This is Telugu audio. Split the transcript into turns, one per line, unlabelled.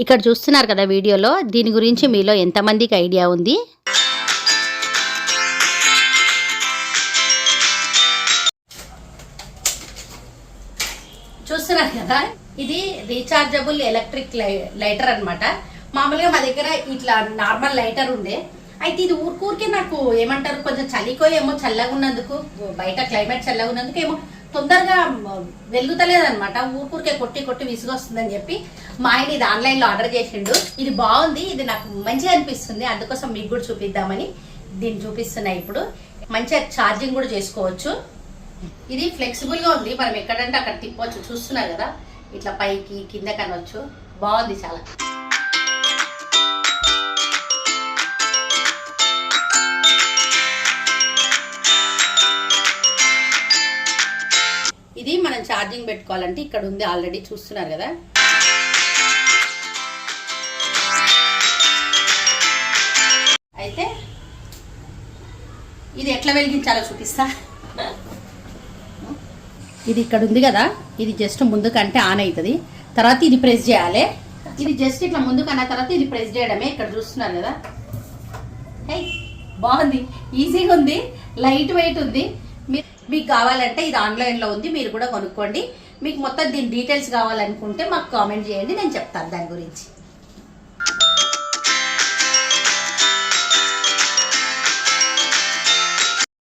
ఇక్కడ చూస్తున్నారు కదా వీడియోలో, దీని గురించి మీలో ఎంతమందికి ఐడియా ఉంది? చూస్తున్నారు కదా, ఇది రీఛార్జబుల్ ఎలక్ట్రిక్ లైటర్ అన్నమాట. మామూలుగా మా దగ్గర ఇట్లా నార్మల్ లైటర్ ఉండే, అయితే ఇది ఊరికే నాకు ఏమంటారు, కొంచెం చలికో ఏమో, చల్లగా ఉన్నందుకు, బయట క్లైమేట్ చల్లగా ఉన్నందుకు ఏమో తొందరగా వెలుగుతలేదనమాట. ఊరికే కొట్టి కొట్టి విసుగొస్తుందని చెప్పి మా ఆయన ఇది ఆన్లైన్లో ఆర్డర్ చేసిండు. ఇది బాగుంది, ఇది నాకు మంచిగా అనిపిస్తుంది, అందుకోసం మీకు కూడా చూపిద్దామని దీన్ని చూపిస్తున్నా. ఇప్పుడు మంచిగా ఛార్జింగ్ కూడా చేసుకోవచ్చు. ఇది ఫ్లెక్సిబుల్గా ఉంది, మనం ఎక్కడంటే అక్కడ తిప్పవచ్చు. చూస్తున్నారు కదా, ఇట్లా పైకి కింద కనవచ్చు, బాగుంది చాలా. ఇది మనం ఛార్జింగ్ పెట్టుకోవాలంటే ఇక్కడ ఉంది ఆల్రెడీ, చూస్తున్నారు కదా. అయితే ఇది ఎట్లా వెలిగించాలో చూపిస్తా. ఇది ఇక్కడ ఉంది కదా, ఇది జస్ట్ ముందుకంటే ఆన్ అవుతుంది, తర్వాత ఇది ప్రెస్ చేయాలి. ఇది జస్ట్ ఇట్లా ముందుకు అన్న తర్వాత ఇది ప్రెస్ చేయడమే. ఇక్కడ చూస్తున్నారు కదా, బాగుంది, ఈజీగా ఉంది, లైట్ వెయిట్ ఉంది. మీకు కావాలంటే ఇది ఆన్లైన్లో ఉంది, మీరు కూడా కొనుక్కోండి. మీకు మొత్తం దీని డీటెయిల్స్ కావాలనుకుంటే మాకు కామెంట్ చేయండి, నేను చెప్తాను దాని గురించి.